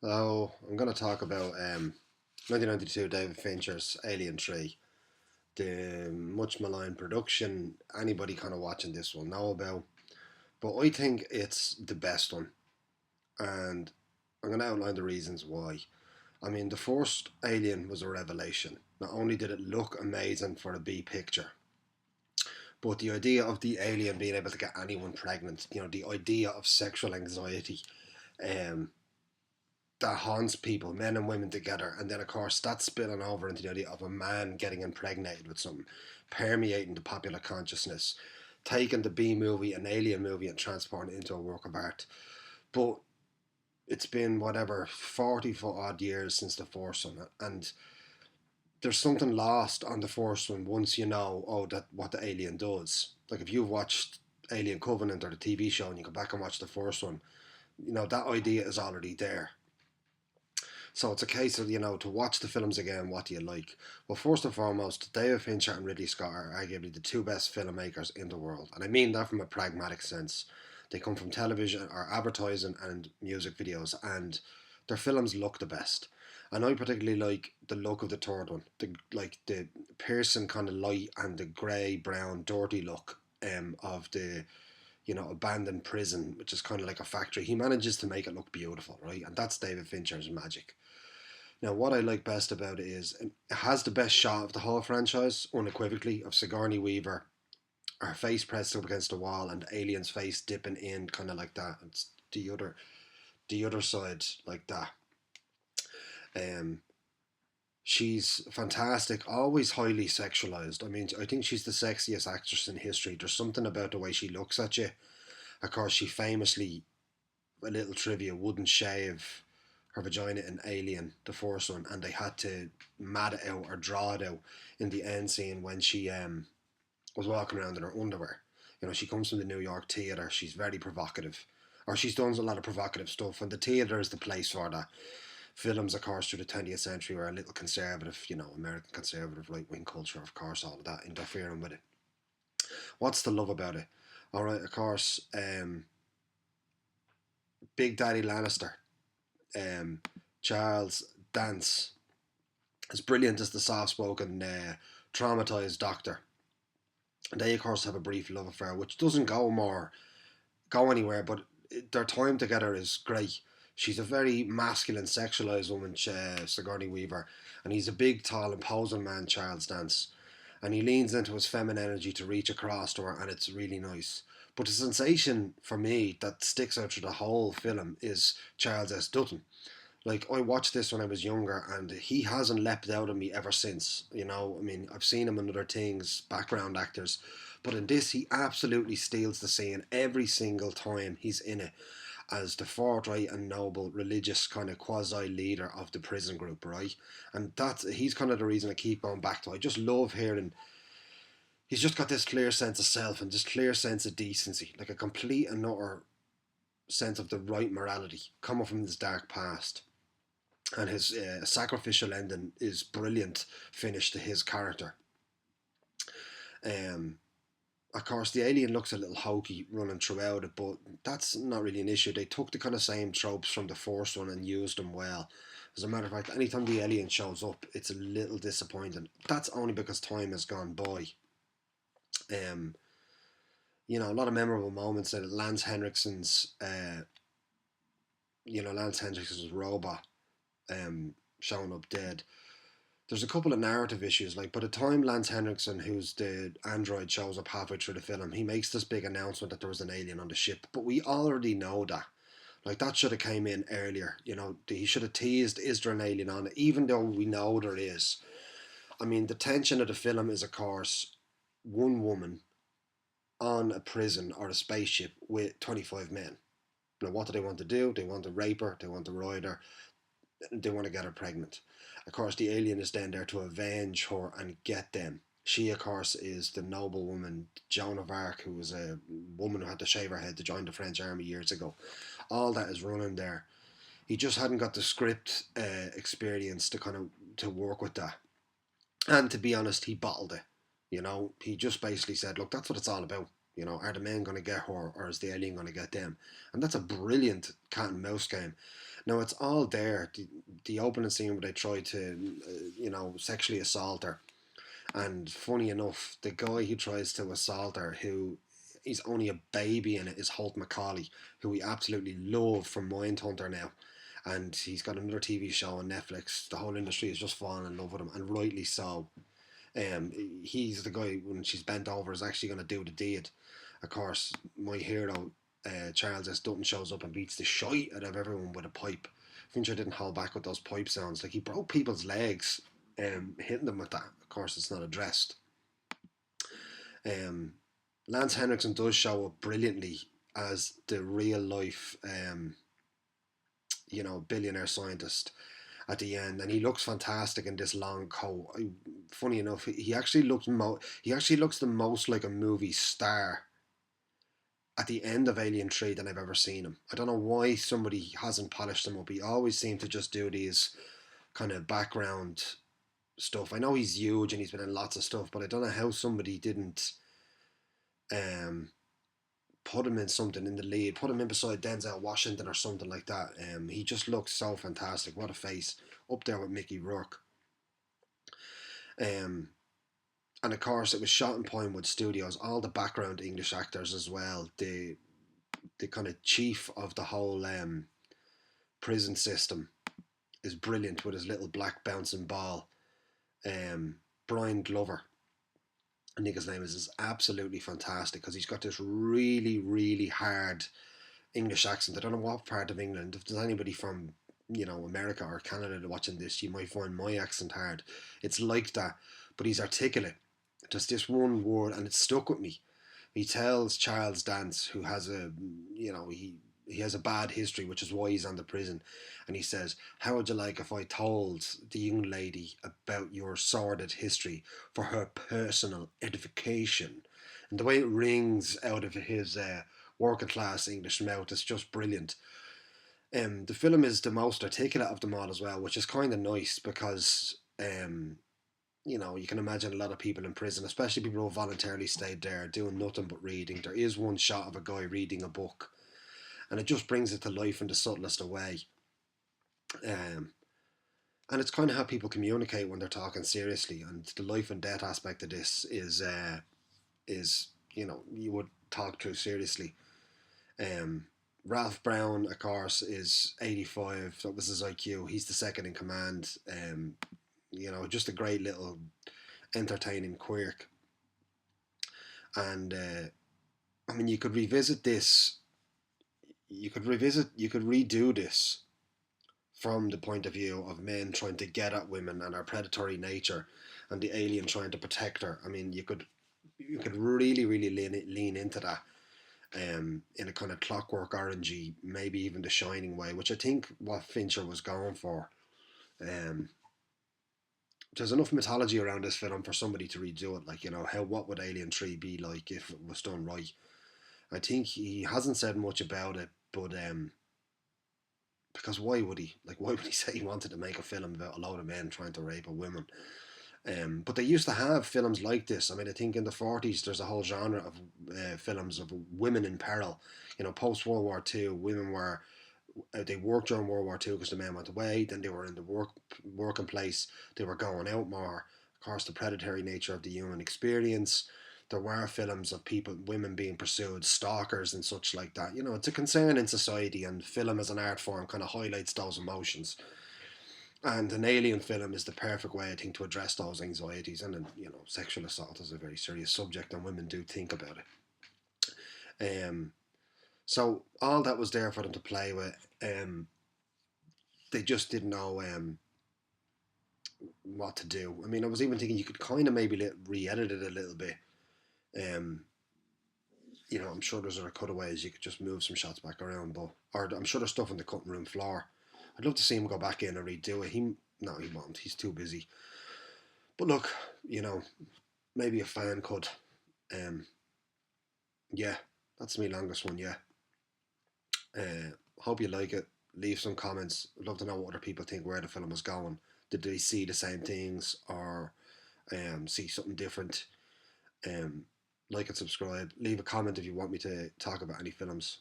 Oh, I'm going to talk about 1992 David Fincher's Alien 3. The much maligned production, anybody kind of watching this will know about. But I think it's the best one. And I'm going to outline the reasons why. I mean, the first Alien was a revelation. Not only did it look amazing for a B picture, but the idea of the alien being able to get anyone pregnant, the idea of sexual anxiety, um, that haunts people, men and women together, and then of course that's spilling over into the idea of a man getting impregnated with something, permeating the popular consciousness, taking the B movie, an alien movie, and transporting it into a work of art. But it's been whatever 40 odd years since the first one, and there's something lost on the first one once you know that what the alien does. Like if you've watched Alien Covenant or the TV show and you go back and watch the first one, that idea is already there. So it's a case of, to watch the films again, what do you like? Well, first and foremost, David Fincher and Ridley Scott are arguably the two best filmmakers in the world. And I mean that from a pragmatic sense. They come from television or advertising and music videos, and their films look the best. And I particularly like the look of the third one, the piercing kind of light and the grey, brown, dirty look of the abandoned prison, which is kind of like a factory. He manages to make it look beautiful, right? And that's David Fincher's magic. Now, what I like best about it is it has the best shot of the whole franchise, unequivocally, of Sigourney Weaver, her face pressed up against the wall, and the alien's face dipping in, kind of like that. It's the other side, like that. Um, she's fantastic, always highly sexualized. I mean, I think she's the sexiest actress in history. There's something about the way she looks at you. Of course, she famously, a little trivia, wouldn't shave her vagina in Alien, the first one, and they had to mat it out or draw it out in the end scene when she was walking around in her underwear. She comes from the New York theatre. She's very provocative, or she's done a lot of provocative stuff, and the theatre is the place for that. Films, of course, through the 20th century were a little conservative, American conservative right wing culture, of course, all of that interfering with it. What's the love about it? All right, of course, Big Daddy Lannister, um, Charles Dance, as brilliant as the soft-spoken, traumatized doctor. And they, of course, have a brief love affair, which doesn't go anywhere, but their time together is great. She's a very masculine, sexualized woman, Sigourney Weaver, and he's a big, tall, imposing man, Charles Dance. And he leans into his feminine energy to reach across to her, and it's really nice. But the sensation for me that sticks out through the whole film is Charles S. Dutton. Like, I watched this when I was younger, and he hasn't leapt out of me ever since. I mean, I've seen him in other things, background actors, but in this, he absolutely steals the scene every single time he's in it as the forthright and noble religious kind of quasi leader of the prison group, right? And he's kind of the reason I keep going back to. I just love hearing. He's just got this clear sense of self and this clear sense of decency, like a complete and utter sense of the right morality coming from his dark past. And his sacrificial ending is brilliant finish to his character. Um, of course, the alien looks a little hokey running throughout it, but that's not really an issue. They took the kind of same tropes from the first one and used them well. As a matter of fact, anytime the alien shows up, it's a little disappointing. That's only because time has gone by. Um, a lot of memorable moments. Lance Henriksen's robot showing up dead. There's a couple of narrative issues. Like by the time Lance Henriksen, who's the android, shows up halfway through the film, he makes this big announcement that there was an alien on the ship. But we already know that. Like that should have came in earlier. He should have teased, is there an alien on it? Even though we know there is. I mean, the tension of the film is, of course, one woman on a prison or a spaceship with 25 men. Now, what do they want to do? They want to rape her. They want to ride her. They want to get her pregnant. Of course, the alien is then there to avenge her and get them. She, of course, is the noble woman, Joan of Arc, who was a woman who had to shave her head to join the French army years ago. All that is running there. He just hadn't got the script experience to to work with that. And to be honest, he bottled it. He just basically said, "Look, that's what it's all about. Are the men going to get her, or is the alien going to get them?" And that's a brilliant cat and mouse game. Now it's all there. The opening scene where they try to, sexually assault her, and funny enough, the guy who tries to assault her, who he's only a baby in it, is Holt McCauley, who we absolutely love from Mindhunter now. And he's got another TV show on Netflix. The whole industry is just falling in love with him, and rightly so. He's the guy when she's bent over is actually going to do the deed. Of course, my hero, Charles S. Dutton, shows up and beats the shite out of everyone with a pipe. Fincher didn't hold back with those pipe sounds. Like he broke people's legs, hitting them with that. Of course, it's not addressed. Um, Lance Henriksen does show up brilliantly as the real life, billionaire scientist at the end, and he looks fantastic in this long coat. Funny enough, he actually looks the most like a movie star at the end of Alien 3 than I've ever seen him. I don't know why somebody hasn't polished him up. He always seemed to just do these kind of background stuff. I know he's huge and he's been in lots of stuff, but I don't know how somebody didn't um, put him in something in the lead, put him in beside Denzel Washington or something like that. He just looks so fantastic. What a face. Up there with Mickey Rourke. Um, and of course, it was shot in Pinewood Studios. All the background English actors as well. The kind of chief of the whole prison system is brilliant with his little black bouncing ball. Brian Glover, I think his name is absolutely fantastic because he's got this really, really hard English accent. I don't know what part of England. If there's anybody from America or Canada watching this, you might find my accent hard. It's like that, but he's articulate. Just this one word, and it stuck with me. He tells Charles Dance, who has he has a bad history, which is why he's on the prison, and he says, "How would you like if I told the young lady about your sordid history for her personal edification?" And the way it rings out of his working class English mouth is just brilliant. The film is the most articulate of them all as well, which is kind of nice because you can imagine a lot of people in prison, especially people who voluntarily stayed there doing nothing but reading. There is one shot of a guy reading a book, and it just brings it to life in the subtlest of way. Um, and it's kind of how people communicate when they're talking seriously. And the life and death aspect of this is you would talk through seriously. Um, Ralph Brown, of course, is 85. That was his IQ. He's the second in command. Just a great little entertaining quirk. And I mean, you could revisit this. You could redo this from the point of view of men trying to get at women and our predatory nature, and the alien trying to protect her. I mean, you could really, really lean into that. In a kind of Clockwork Orangey, maybe even The Shining way, which I think what Fincher was going for. Um, there's enough mythology around this film for somebody to redo it. Like, what would Alien 3 be like if it was done right? I think he hasn't said much about it, but because why would he? Like, why would he say he wanted to make a film about a load of men trying to rape a woman? But they used to have films like this. I mean, I think in the 40s there's a whole genre of films of women in peril. Post World War Two, women were they worked during World War Two because the men went away. Then they were in the working place. They were going out more. Of course, the predatory nature of the human experience. There were films of women being pursued, stalkers and such like that. It's a concern in society, and film as an art form kind of highlights those emotions. And an alien film is the perfect way, I think, to address those anxieties. And then, sexual assault is a very serious subject, and women do think about it. So all that was there for them to play with. They just didn't know what to do. I mean, I was even thinking you could kind of maybe re-edit it a little bit. Um, I'm sure there's other cutaways. You could just move some shots back around, or I'm sure there's stuff on the cutting room floor. I'd love to see him go back in and redo it. No, he won't. He's too busy. But look, maybe a fan could. Um, yeah, that's my longest one. Yeah. Hope you like it. Leave some comments. I'd love to know what other people think where the film is going. Did they see the same things or see something different? Like and subscribe. Leave a comment if you want me to talk about any films.